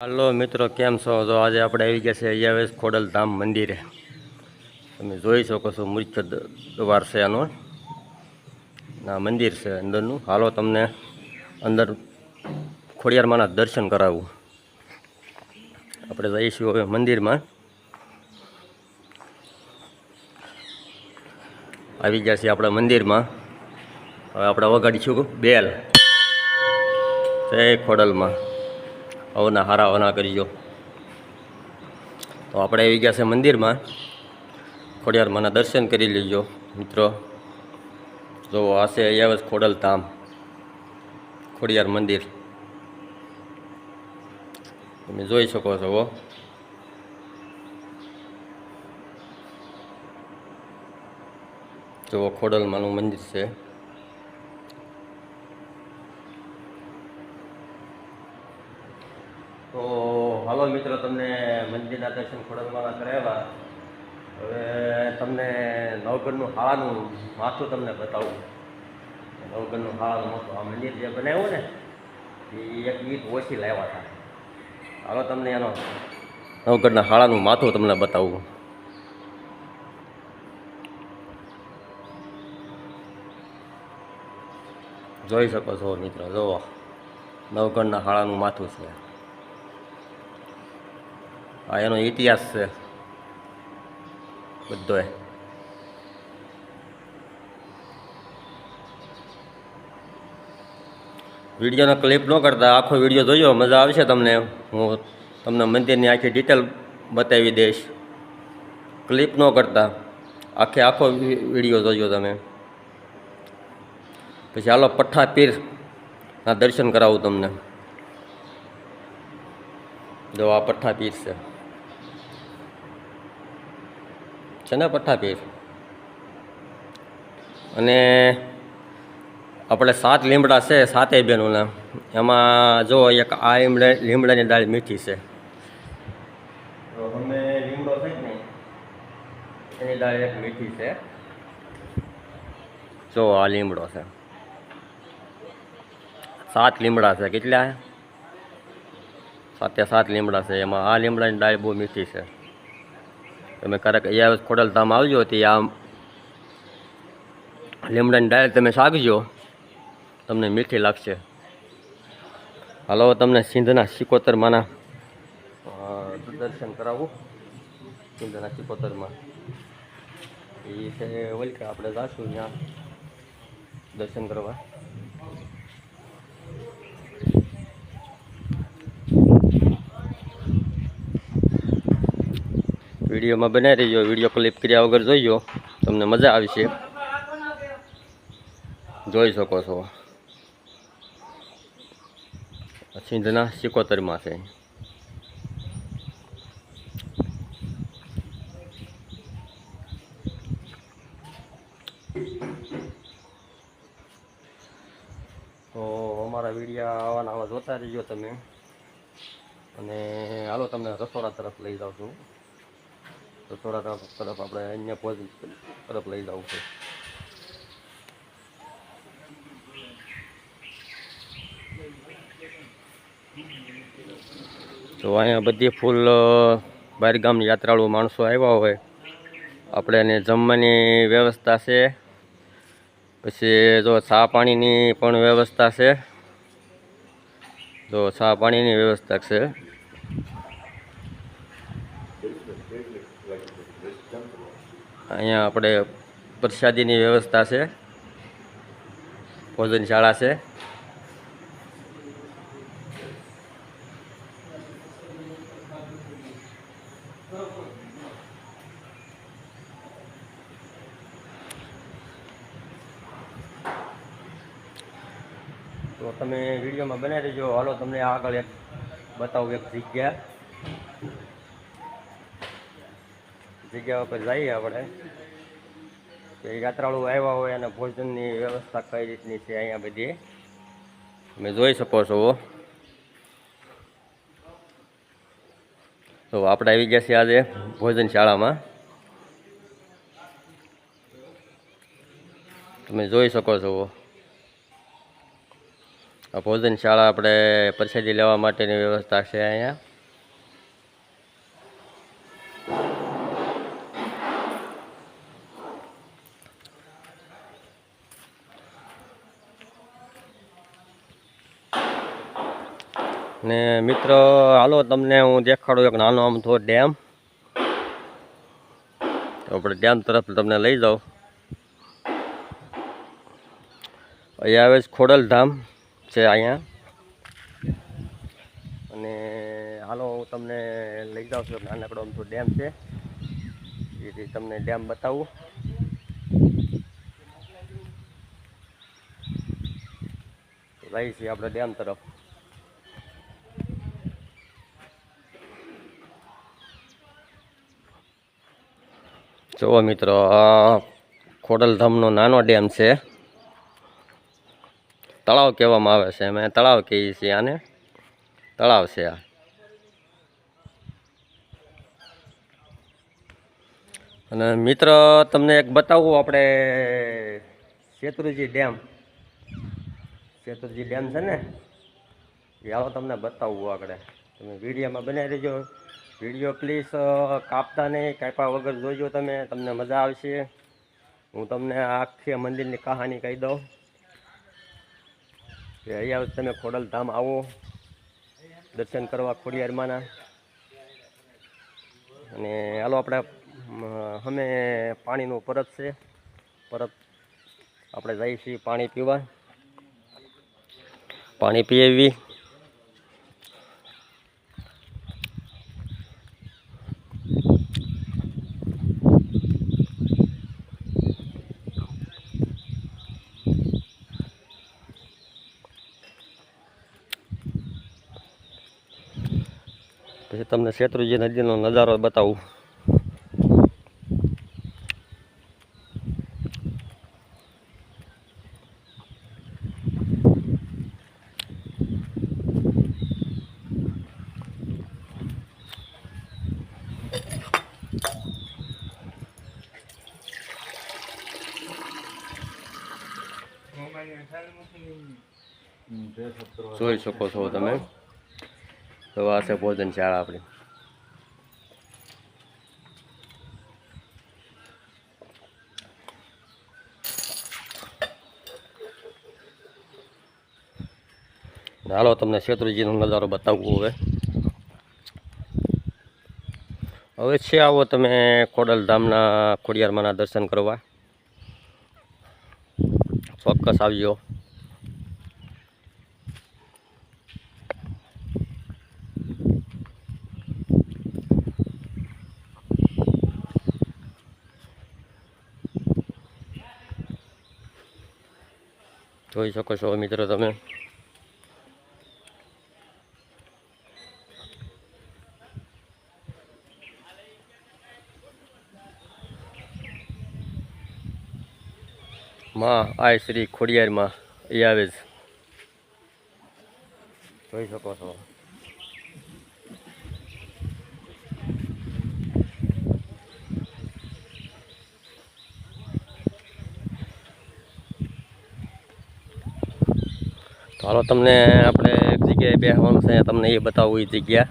હાલો મિત્રો, કેમ છો? તો આજે આપણે આવી ગયા છે અયાવેશ ખોડલધામ મંદિરે. તમે જોઈ શકો છો મુખ્ય દ્વાર છે આનું, આ મંદિર છે અંદરનું. હાલો તમને અંદર ખોડિયારમાંના દર્શન કરાવું. આપણે જઈશું હવે મંદિરમાં. આવી ગયા છીએ આપણા મંદિરમાં. હવે આપણે વગાડીશું બેલ. જય ખોડલમાં, અવના હારા અવના કરીજો. તો આપણે આવી ગયા છે મંદિરમાં. ખોડિયારમાંના દર્શન કરી લેજો મિત્રો. જો આ છે અયાવેશ ખોડલધામ ખોડિયાર મંદિર, તમે જોઈ શકો છો. જો ખોડલમાંનું મંદિર છે. તો હાલો મિત્રો, તમને મંદિરના દર્શન ખોડલમાંના કરાવ્યા. હવે તમને નવગઢનું હાળાનું માથું તમને બતાવું. નવગઢનું હાળાનું માથું, આ મંદિર જે બનાવ્યું ને એ એક ઈંટ ઓછી લાવ્યા હતા. હાલો તમને એનો નવગઢના હાળાનું માથું તમને બતાવું. જોઈ શકો છો મિત્રો, જુઓ નવગઢના હાળાનું માથું છે. આ એનો ઇતિહાસ છે બધોય. વિડીયોનો ક્લિપ ન કરતા આખો વિડીયો જોજો, મજા આવશે તમને. હું તમને મંદિરની આખી ડિટેલ બતાવી દઈશ. ક્લિપ ન કરતા આખો વિડીયો જોજો તમે. પછી હાલો પઠ્ઠા પીરના દર્શન કરાવું તમને. જો આ પઠ્ઠા પીર છે ને પઠ્ઠા પીર. અને આપણે 7 લીમડા છે, 7 બહેનોના. એમાં જો એક આ લીમડાની દાળ મીઠી છે. તો અમે લીમડો છે ને એની દાળ એક મીઠી છે. જો આ લીમડો છે, 7 લીમડા છે. કેટલા? 7 લીમડા છે. એમાં આ લીમડાની દાળ બહુ મીઠી છે. તમે ક્યારેક અયાવેશ ખોડલધામ આવજો તે આ લીમડાની દાળ તમે શાકજો, તમને મીઠી લાગશે. હાલો તમને સિંધના સિકોતરમાંના દર્શન કરાવું. સિંધના સિકોતરમાં એ છે ઓલકે, આપણે જાશું ત્યાં દર્શન કરવા. વિડીયોમાં બનાવી રહીજો, વિડીયો ક્લિપ કર્યા વગર જોઈજો, તમને મજા આવશે. જોઈ શકો છો સિંધના સિકોતરમાં છે. તો અમારા વિડીયા આવા જોતા રહીજો તમે. અને હાલો તમને રસોડા તરફ લઈ જાઉં છું. રસોડા તરફ આપણે અન્ય ભોજન તરફ લઈ જવું છે. તો અહીંયા બધી ફૂલ બહારગામની યાત્રાળુ માણસો આવ્યા હોય, આપણે એને જમવાની વ્યવસ્થા છે. પછી જો ચા પાણીની પણ વ્યવસ્થા છે. જો ચા પાણીની વ્યવસ્થા છે. અહીંયા આપણે પ્રસાદીની વ્યવસ્થા છે. ભોજનશાળા છે. તો તમે વિડીયોમાં બનાવી દેજો. હાલો તમને આગળ એક બતાવું, એક જગ્યા ઉપર જઈએ આપણે. કે યાત્રાળુ આવ્યા હોય અને ભોજનની વ્યવસ્થા કઈ રીતની છે અહીંયા બધી તમે જોઈ શકો છો. તો આપણે આવી ગયા છીએ આજે ભોજનશાળામાં. તમે જોઈ શકો છો. આ ભોજનશાળા આપણે પ્રસાદી લેવા માટેની વ્યવસ્થા છે અહીંયા. ને મિત્રો હાલો તમને હું દેખાડું એક નાનો આમ તો ડેમ. તો આપણે ડેમ તરફ તમને લઈ જાઉં. અહીંયા આવે છે ખોડલધામ છે અહીંયા. અને હાલો હું તમને લઈ જાઉં છું. નાનકડો આમ તો ડેમ છે એ તમને ડેમ બતાવું. લઈ છીએ આપણે ડેમ તરફ. જુઓ મિત્રો આ ખોડલધામનો નાનો ડેમ છે. તળાવ કહેવામાં આવે છે, અમે તળાવ કહીએ છીએ આને. તળાવ છે આ. અને મિત્ર તમને એક બતાવું આપણે શેત્રુંજી ડેમ. શેત્રુંજી ડેમ છે ને એ હાલો તમને બતાવવું આગળ. તમે વિડીયોમાં બનાવી દેજો. વિડીયો પ્લીઝ કાપતા નહીં, કાપ્યા વગર જોઈજો તમે, તમને મજા આવશે. હું તમને આખી મંદિરની કહાની કહી દઉં કે અહીંયા તમે ખોડલધામ આવો દર્શન કરવા ખોડિયારમાંના. અને હાલો આપણે અમે પાણીનું પરબ છે, પરબ આપણે જઈએ છીએ પાણી પીવા. પાણી પીએવી. પછી તમને શેત્રુંજી નદીનો નજારો બતાવું. જોઈ શકો છો તમે. તો આ છે ભોજનશાળા આપણી. હાલો તમને શેત્રુંજીનો નજારો બતાવવું. હવે છે આવો તમે ખોડલધામના ખોડિયારમાંના દર્શન કરવા. ચોક્કસ આવજો. જોઈ શકો છો મિત્રો તમે. માં આ શ્રી ખોડિયારમાં એ આવે છે. જોઈ શકો છો. તો હાલો તમને આપણે એક જગ્યાએ બેસવાનું છે, તમને એ બતાવું. એ જગ્યા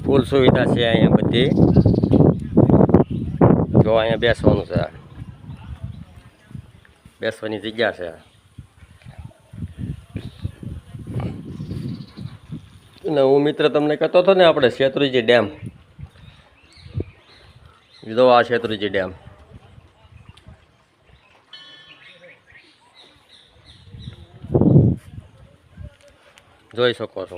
ફૂલ સુવિધા છે અહીંયા બધી. જો અહીંયા બેસવાનું છે, બેસવાની જગ્યા છે. અને હું મિત્ર તમને કહેતો હતો ને આપણે શેત્રુંજી ડેમ. જો આ શેત્રુંજી ડેમ. જોઈ શકો છો.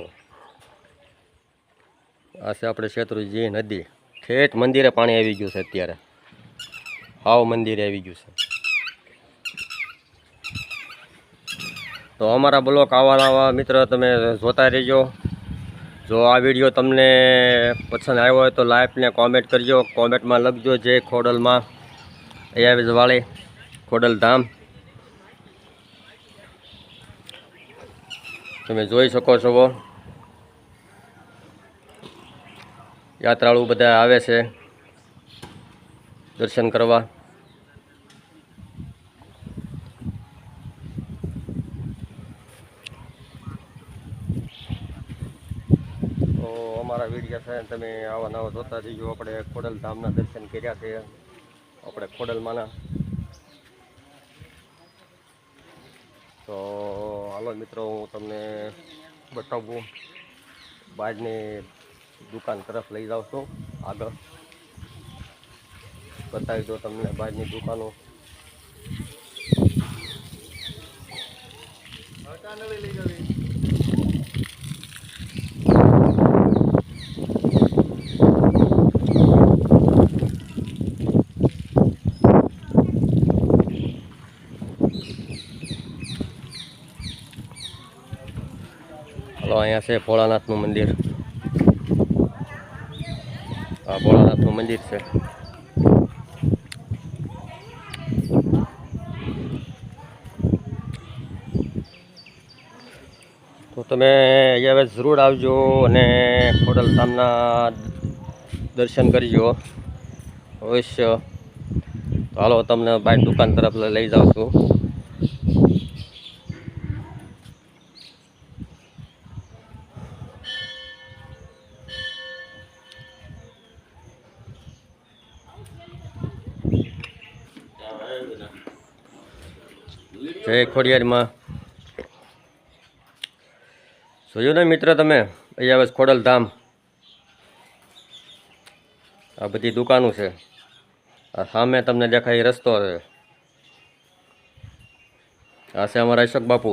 આ છે આપણે શેત્રુંજી નદી. ઠેઠ મંદિરે પાણી આવી ગયું છે અત્યારે. હાવ મંદિરે આવી ગયું છે. તો અમારા બ્લોગ આવા મિત્ર તમે જોતા રહેજો. જો આ વિડીયો તમને પસંદ આવ્યો હોય તો લાઈક ને કોમેન્ટ કરજો. કોમેન્ટમાં લખજો જય ખોડલમાં અહીંયા વાળી ખોડલધામ. તમે જોઈ શકો છો યાત્રાળુ બધા આવે છે દર્શન કરવા. તો અમારા વિડીયો છે તમે આવા નવા જોતા રહીજો. આપણે ખોડલધામના દર્શન કર્યા છે આપણે ખોડલમાંના. તો હાલો મિત્રો, હું તમને બતાવું, બહારની દુકાન તરફ લઈ જાઉં છું. આગળ બતાવી દો તમને બહારની દુકાનો. હાલો, અહીંયા છે ભોળાનાથનું મંદિર. આ ભોળાનાથનું મંદિર છે. તો તમે અહીંયા જરૂર આવજો અને ખોડલધામના દર્શન કરજો અવશ્ય. તો હાલો, તમને બહાર દુકાન તરફ લઈ જાઉં છું. જય ખોડિયારમાં. જોયું ને મિત્ર તમે, અહીંયા આવે ખોડલધામ. આ બધી દુકાનો છે. આ સામે તમને દેખાય રસ્તો છે. આ છે અમારા અશોક બાપુ.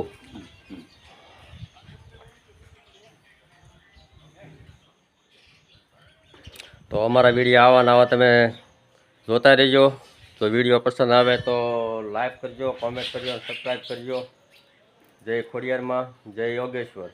તો અમારા વિડીયો આવા નવા તમે જોતા રહેજો. તો વિડીયો પસંદ આવે તો લાઈક કરજો, કોમેન્ટ કરજો, સબસ્ક્રાઈબ કરજો. જય ખોડિયારમાં, જય યોગેશ્વર.